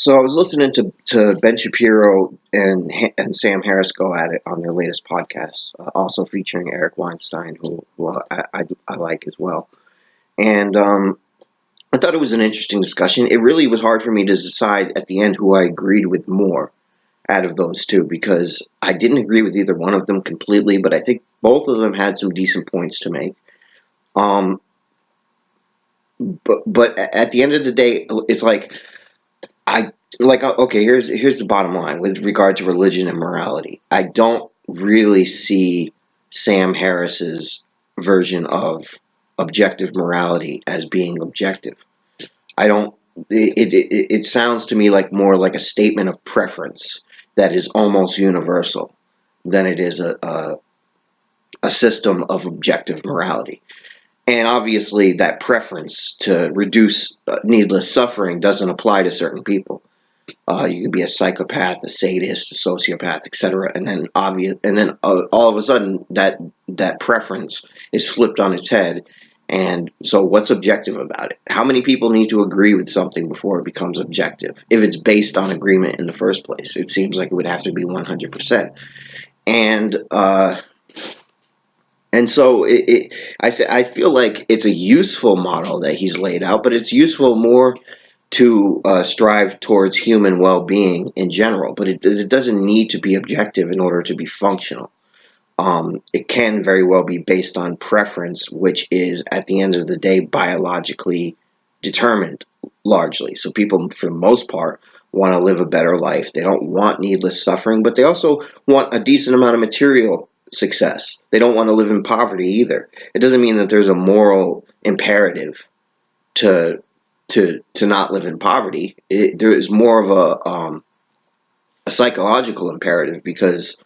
So I was listening to Ben Shapiro and Sam Harris go at it on their latest podcast, also featuring Eric Weinstein, who I like as well. And I thought it was an interesting discussion. It really was hard for me to decide at the end who I agreed with more out of those two, because I didn't agree with either one of them completely, but I think both of them had some decent points to make. Um, but at the end of the day, it's like I okay. Here's the bottom line with regard to religion and morality. I don't really see Sam Harris's version of objective morality as being objective. I don't. It sounds to me like more like a statement of preference that is almost universal than it is a system of objective morality. And obviously, that preference to reduce needless suffering doesn't apply to certain people. You can be a psychopath, a sadist, a sociopath, etc. All of a sudden that preference is flipped on its head. And so, what's objective about it? How many people need to agree with something before it becomes objective? If it's based on agreement in the first place, it seems like it would have to be 100%. And I feel like it's a useful model that he's laid out, but it's useful more to strive towards human well-being in general, but it doesn't need to be objective in order to be functional. It can very well be based on preference, which is, at the end of the day, biologically determined largely. So people, for the most part, want to live a better life. They don't want needless suffering, but they also want a decent amount of material success. They don't want to live in poverty either. It doesn't mean that there's a moral imperative to not live in poverty. There is more of a psychological imperative, because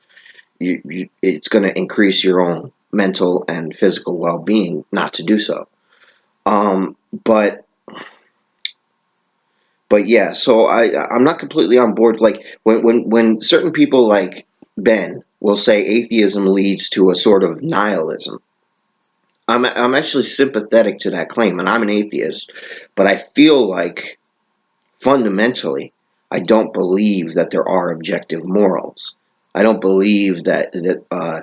it's going to increase your own mental and physical well-being not to do so. But yeah, so I'm not completely on board. Like when certain people like Ben will say atheism leads to a sort of nihilism, I'm actually sympathetic to that claim, and I'm an atheist, but I feel like fundamentally, I don't believe that there are objective morals. I don't believe I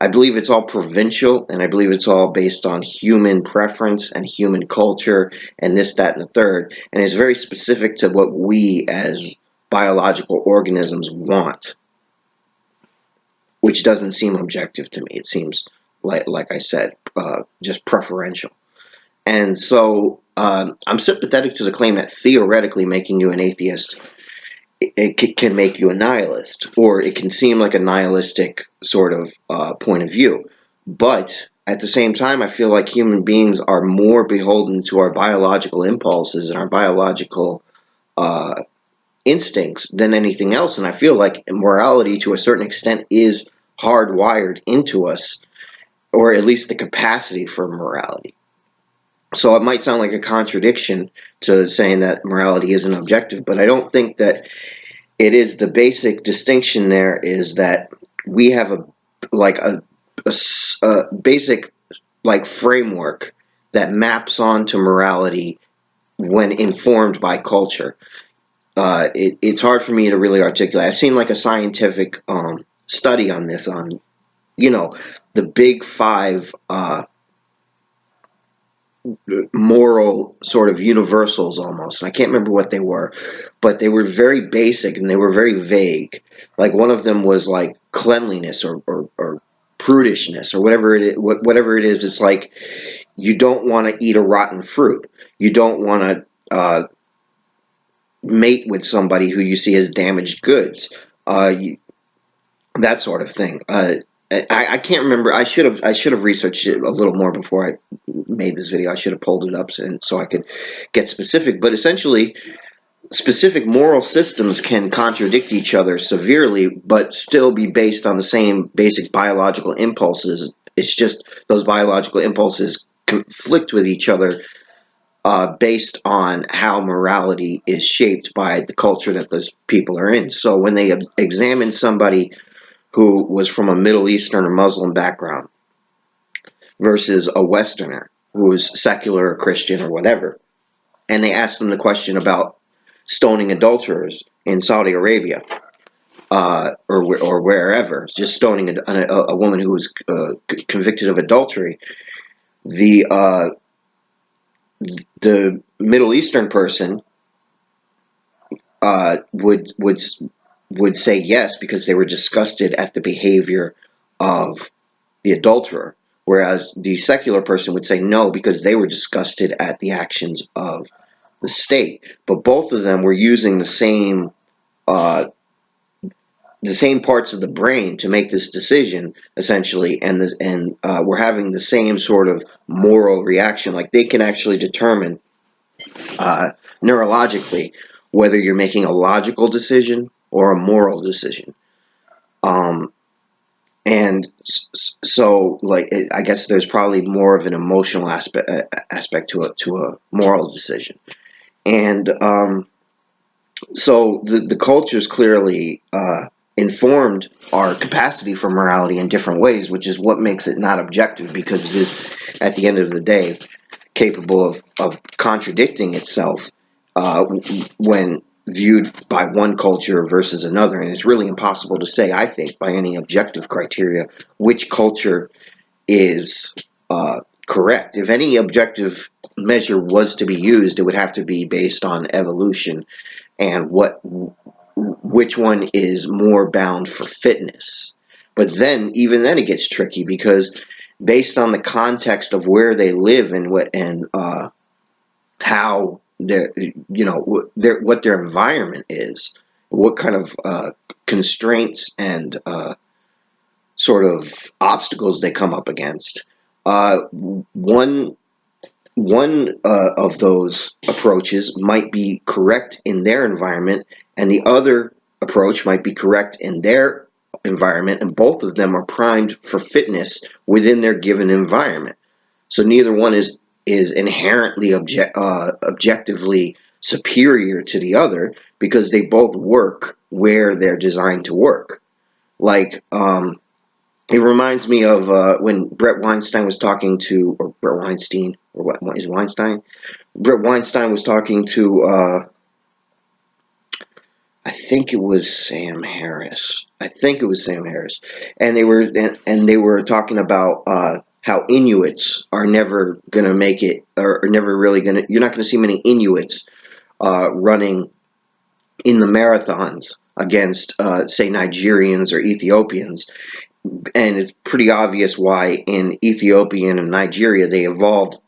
believe it's all provincial, and I believe it's all based on human preference and human culture and this, that, and the third. And it's very specific to what we as biological organisms want, which doesn't seem objective to me. It seems like I said, just preferential. And so I'm sympathetic to the claim that theoretically making you an atheist it can make you a nihilist, or it can seem like a nihilistic sort of point of view. But at the same time, I feel like human beings are more beholden to our biological impulses and our biological instincts than anything else. And I feel like morality, to a certain extent, is hardwired into us, or at least the capacity for morality. So it might sound like a contradiction to saying that morality isn't objective, but I don't think that it is. The basic distinction there is that we have a basic framework that maps onto morality when informed by culture. It's hard for me to really articulate. I've seen like a scientific study on this, on the big five moral sort of universals almost. And I can't remember what they were, but they were very basic and they were very vague. Like one of them was like cleanliness or prudishness or whatever it is. It's like you don't want to eat a rotten fruit. You don't want to mate with somebody who you see as damaged goods. That sort of thing. I can't remember. I should have researched it a little more before I made this video. I should have pulled it up so I could get specific. But essentially, specific moral systems can contradict each other severely, but still be based on the same basic biological impulses. It's just those biological impulses conflict with each other based on how morality is shaped by the culture that those people are in. So when they examine somebody who was from a Middle Eastern or Muslim background versus a Westerner who was secular or Christian or whatever, and they asked them the question about stoning adulterers in Saudi Arabia, or wherever, just stoning a woman who was convicted of adultery. The the Middle Eastern person would say yes because they were disgusted at the behavior of the adulterer, whereas the secular person would say no because they were disgusted at the actions of the state. But both of them were using uh, the same parts of the brain to make this decision, essentially, and we're having the same sort of moral reaction. Like, they can actually determine neurologically whether you're making a logical decision or a moral decision. Um, and so, like, I guess there's probably more of an emotional aspect to a moral decision. And so the culture's clearly informed our capacity for morality in different ways, which is what makes it not objective, because it is, at the end of the day, capable of contradicting itself when viewed by one culture versus another. And it's really impossible to say, I think, by any objective criteria, which culture is correct. If any objective measure was to be used, it would have to be based on evolution and which one is more bound for fitness. But then, even then, it gets tricky, because based on the context of where they live and how what their environment is, what kind of constraints and sort of obstacles they come up against. One of those approaches might be correct in their environment, and the other approach might be correct in their environment, and both of them are primed for fitness within their given environment. So neither one is inherently objectively superior to the other, because they both work where they're designed to work. Like, it reminds me of when Brett Weinstein was talking to, or Brett Weinstein, or what is Weinstein? Brett Weinstein was talking to, I think it was Sam Harris. And they were talking about how Inuits are never gonna make it, or never really gonna. You're not gonna see many Inuits running in the marathons against, say, Nigerians or Ethiopians. And it's pretty obvious why in Ethiopia and Nigeria they evolved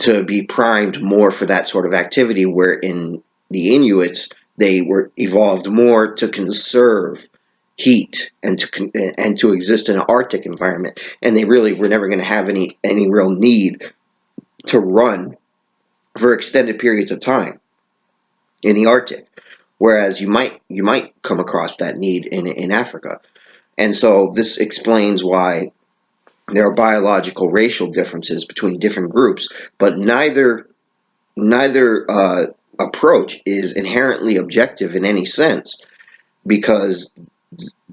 to be primed more for that sort of activity, where in the Inuits they were evolved more to conserve heat and to exist in an Arctic environment, and they really were never going to have any real need to run for extended periods of time in the Arctic. Whereas you might come across that need in Africa. And so this explains why there are biological racial differences between different groups, but neither approach is inherently objective in any sense, because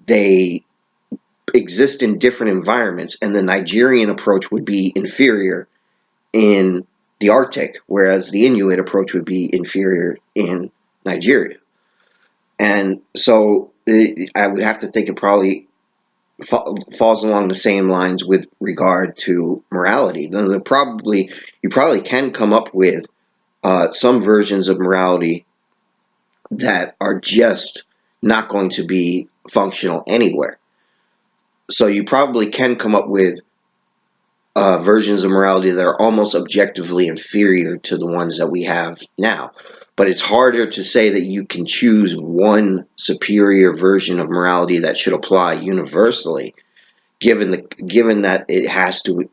they exist in different environments, and the Nigerian approach would be inferior in the Arctic, whereas the Inuit approach would be inferior in Nigeria. And so I would have to think it probably falls along the same lines with regard to morality. Now, you probably can come up with some versions of morality that are just not going to be functional anywhere. So you probably can come up with versions of morality that are almost objectively inferior to the ones that we have now. But it's harder to say that you can choose one superior version of morality that should apply universally, given that it has to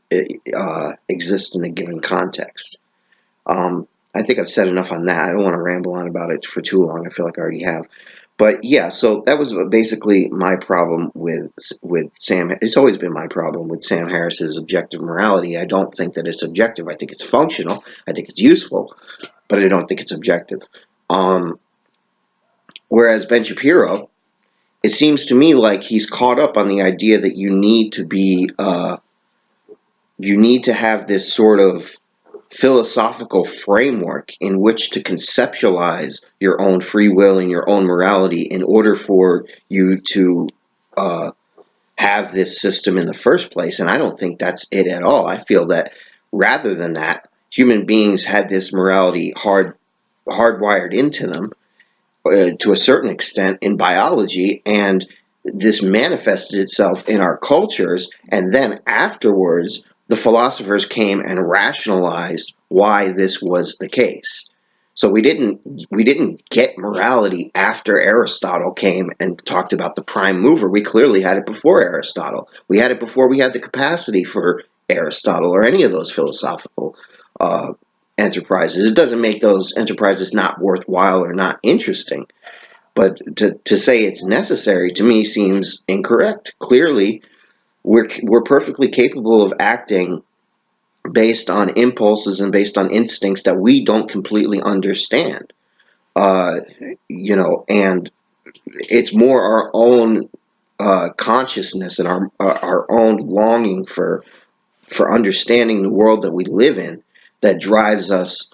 exist in a given context. I think I've said enough on that. I don't want to ramble on about it for too long. I feel like I already have. But yeah, so that was basically my problem with Sam. It's always been my problem with Sam Harris's objective morality. I don't think that it's objective. I think it's functional. I think it's useful, but I don't think it's objective. Whereas Ben Shapiro, it seems to me like he's caught up on the idea that you need to have this sort of philosophical framework in which to conceptualize your own free will and your own morality in order for you to have this system in the first place. And I don't think that's it at all. I feel that rather than that, human beings had this morality hardwired into them to a certain extent in biology, and this manifested itself in our cultures, and then afterwards the philosophers came and rationalized why this was the case. So we didn't get morality after Aristotle came and talked about the prime mover. We clearly had it before Aristotle. We had it before we had the capacity for Aristotle or any of those philosophical enterprises. It doesn't make those enterprises not worthwhile or not interesting. But to say it's necessary to me seems incorrect. Clearly, we're perfectly capable of acting based on impulses and based on instincts that we don't completely understand. And it's more our own consciousness and our own longing for understanding the world that we live in that drives us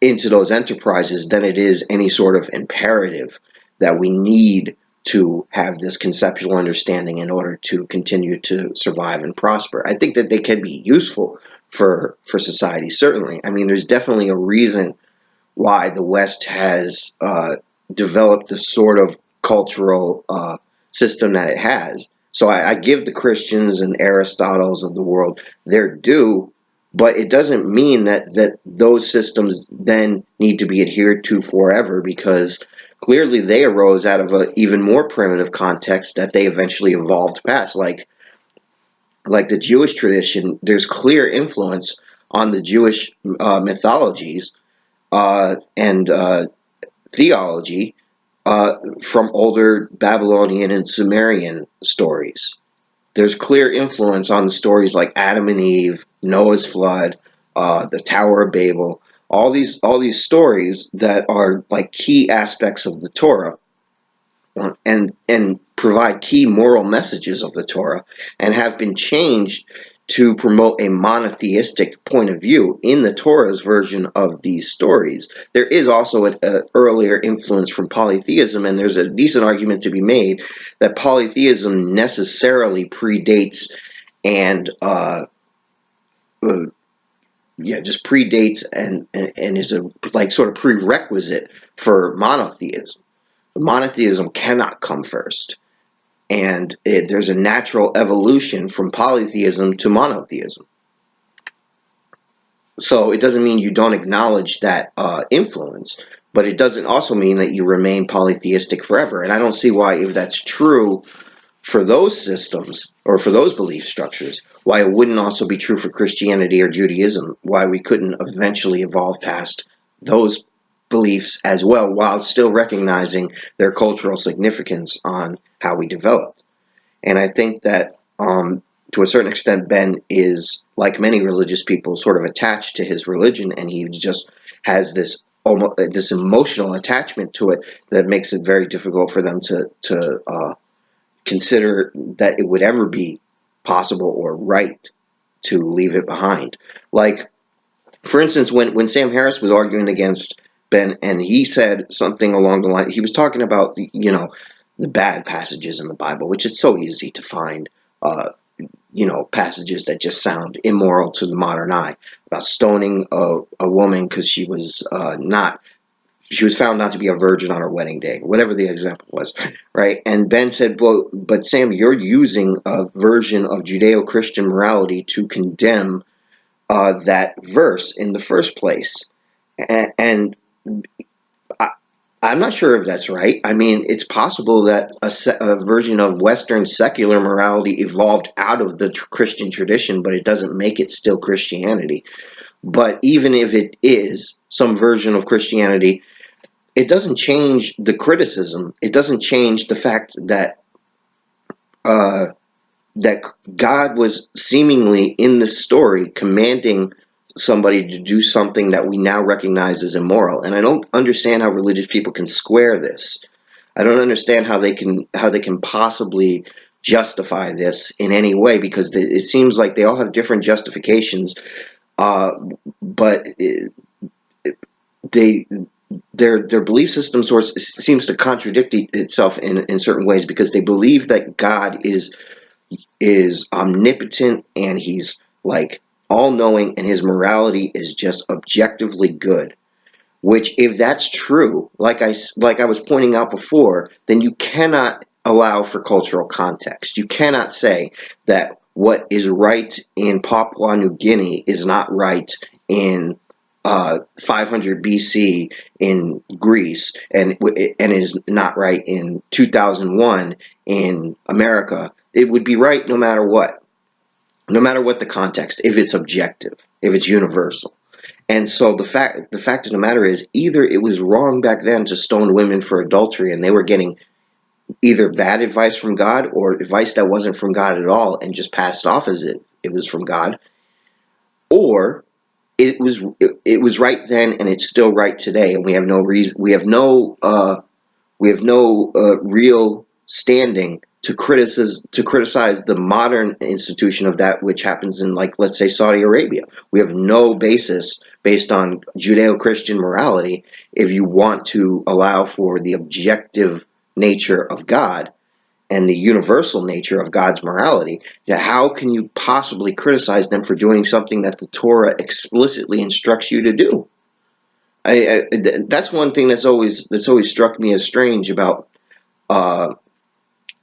into those enterprises than it is any sort of imperative that we need to have this conceptual understanding in order to continue to survive and prosper. I think that they can be useful for society, certainly. I mean, there's definitely a reason why the West has developed the sort of cultural system that it has. So I give the Christians and Aristotles of the world their due, but it doesn't mean that those systems then need to be adhered to forever, because clearly they arose out of an even more primitive context that they eventually evolved past. Like the Jewish tradition, there's clear influence on the Jewish mythologies and theology from older Babylonian and Sumerian stories. There's clear influence on the stories like Adam and Eve, Noah's flood, the Tower of Babel, all these stories that are like key aspects of the Torah, and provide key moral messages of the Torah, and have been changed to promote a monotheistic point of view in the Torah's version of these stories. There is also an earlier influence from polytheism, and there's a decent argument to be made that polytheism necessarily predates and just predates and is a like sort of prerequisite for monotheism. Monotheism cannot come first, and there's a natural evolution from polytheism to monotheism. So it doesn't mean you don't acknowledge that influence, but it doesn't also mean that you remain polytheistic forever. And I don't see why, if that's true for those systems or for those belief structures, why it wouldn't also be true for Christianity or Judaism, why we couldn't eventually evolve past those beliefs as well, while still recognizing their cultural significance on how we developed. And I think that to a certain extent, Ben is, like many religious people, sort of attached to his religion, and he just has this emotional attachment to it that makes it very difficult for them to consider that it would ever be possible or right to leave it behind. Like, for instance, when Sam Harris was arguing against Ben, and he said something along the line, he was talking about the bad passages in the Bible, which is so easy to find. Passages that just sound immoral to the modern eye, about stoning a woman because she was found not to be a virgin on her wedding day, whatever the example was, right? And Ben said, well, but Sam, you're using a version of Judeo-Christian morality to condemn that verse in the first place. And I'm not sure if that's right. I mean, it's possible that a version of Western secular morality evolved out of the Christian tradition, but it doesn't make it still Christianity. But even if it is some version of Christianity, it doesn't change the criticism. It doesn't change the fact that that God was seemingly in the story commanding somebody to do something that we now recognize as immoral. And I don't understand how religious people can square this. I don't understand how they can possibly justify this in any way, because it seems like they all have different justifications uh, but they their belief system source seems to contradict itself in certain ways, because they believe that God is omnipotent, and he's like all knowing, and his morality is just objectively good. Which, if that's true, like I was pointing out before, then you cannot allow for cultural context. You cannot say that what is right in Papua New Guinea is not right in 500 BC in Greece, and is not right in 2001 in America. It would be right no matter what the context, if it's objective, if it's universal. And so the fact of the matter is, either it was wrong back then to stone women for adultery, and they were getting either bad advice from God, or advice that wasn't from God at all, and just passed off as if it was from God, or it was right then, and it's still right today, and we have no reason, we have no real standing to criticize the modern institution of that which happens in, like, let's say, Saudi Arabia. We have no basis based on Judeo-Christian morality if you want to allow for the objective nature of God and the universal nature of God's morality. How can you possibly criticize them for doing something that the Torah explicitly instructs you to do? That's one thing that's always struck me as strange uh,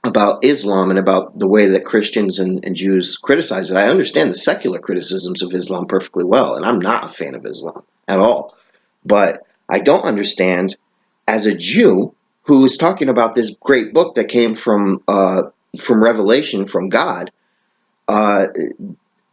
about Islam, and about the way that Christians and Jews criticize it. I understand the secular criticisms of Islam perfectly well, and I'm not a fan of Islam at all. But I don't understand, as a Jew who is talking about this great book that came from revelation from God, uh,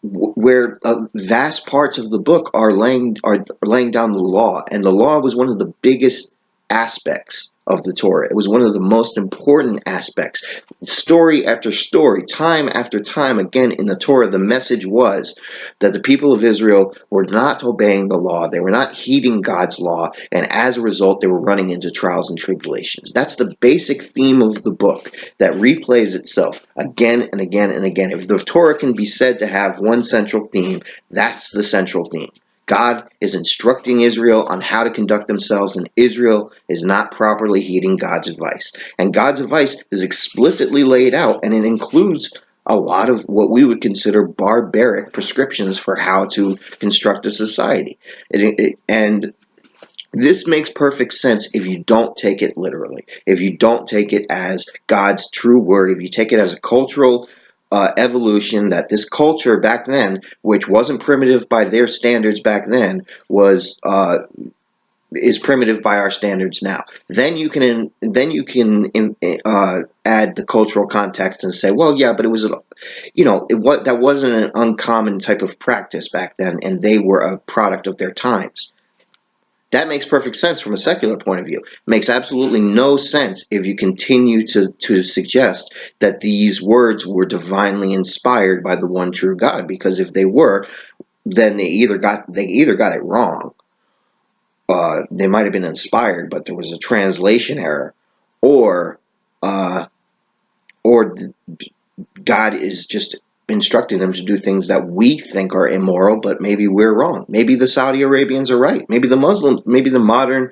where vast parts of the book are laying down the law, and the law was one of the biggest aspects of the Torah. It was one of the most important aspects. Story after story, time after time again in the Torah, the message was that the people of Israel were not obeying the law. They were not heeding God's law, and as a result, they were running into trials and tribulations. That's the basic theme of the book that replays itself again and again and again. If the Torah can be said to have one central theme, that's the central theme. God is instructing Israel on how to conduct themselves, and Israel is not properly heeding God's advice. And God's advice is explicitly laid out, and it includes a lot of what we would consider barbaric prescriptions for how to construct a society. And this makes perfect sense if you don't take it literally, if you don't take it as God's true word, if you take it as a cultural evolution, that this culture back then, which wasn't primitive by their standards back then, is primitive by our standards now. Then you can add the cultural context and say, well, yeah, but it was that wasn't an uncommon type of practice back then, and they were a product of their times. That makes perfect sense from a secular point of view. It makes absolutely no sense if you continue to suggest that these words were divinely inspired by the one true God, because if they were, then they either got it wrong. They might have been inspired, but there was a translation error, or uh, or God is just instructing them to do things that we think are immoral, but maybe we're wrong. Maybe the Saudi Arabians are right. Maybe the modern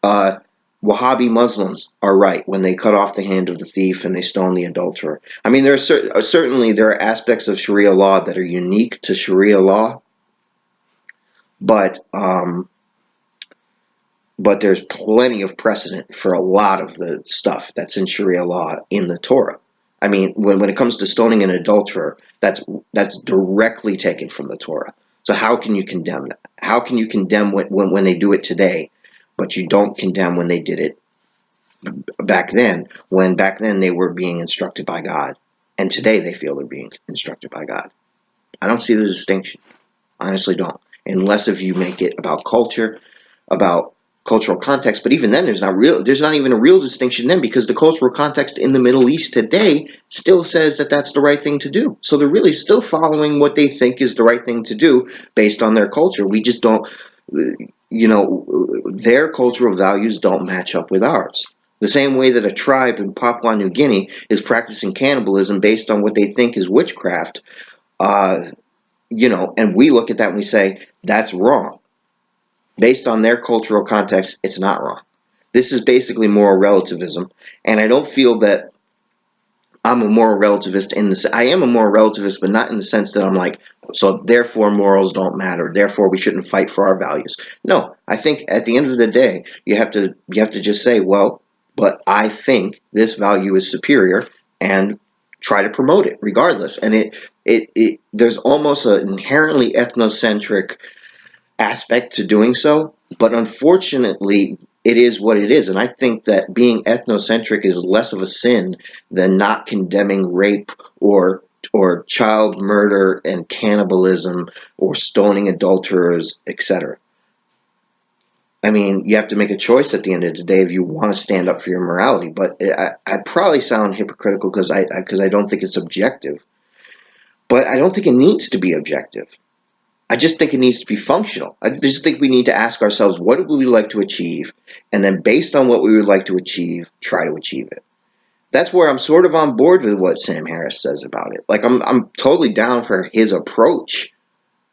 uh, Wahhabi Muslims are right when they cut off the hand of the thief and they stone the adulterer. I mean, certainly there are aspects of Sharia law that are unique to Sharia law, but there's plenty of precedent for a lot of the stuff that's in Sharia law in the Torah. I mean, when it comes to stoning an adulterer, that's directly taken from the Torah. So how can you condemn that? How can you condemn when they do it today, but you don't condemn when they did it back then, when back then they were being instructed by God, and today they feel they're being instructed by God? I don't see the distinction. I honestly don't. Unless if you make it about culture, about cultural context, but even then there's not even a real distinction then, because the cultural context in the Middle East today still says that that's the right thing to do. So they're really still following what they think is the right thing to do based on their culture. We just don't, their cultural values don't match up with ours. The same way that a tribe in Papua New Guinea is practicing cannibalism based on what they think is witchcraft, uh, and we look at that and we say, that's wrong. Based on their cultural context, it's not wrong. This is basically moral relativism. And I don't feel that I'm a moral relativist I am a moral relativist, but not in the sense that I'm like, so therefore morals don't matter. Therefore we shouldn't fight for our values. No, I think at the end of the day, you have to just say, well, but I think this value is superior, and try to promote it regardless. And it there's almost an inherently ethnocentric aspect to doing so, but unfortunately, it is what it is. And I think that being ethnocentric is less of a sin than not condemning rape or child murder and cannibalism or stoning adulterers, etc. I mean, you have to make a choice at the end of the day if you want to stand up for your morality. But I probably sound hypocritical because I don't think it's objective. But I don't think it needs to be objective. I just think it needs to be functional. I just think we need to ask ourselves, what would we like to achieve? And then based on what we would like to achieve, try to achieve it. That's where I'm sort of on board with what Sam Harris says about it. Like, I'm totally down for his approach.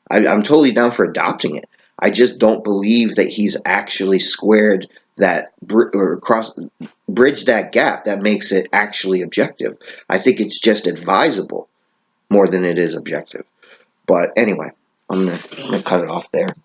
I'm totally down for adopting it. I just don't believe that he's actually squared that or bridged that gap that makes it actually objective. I think it's just advisable more than it is objective. But anyway, I'm gonna cut it off there.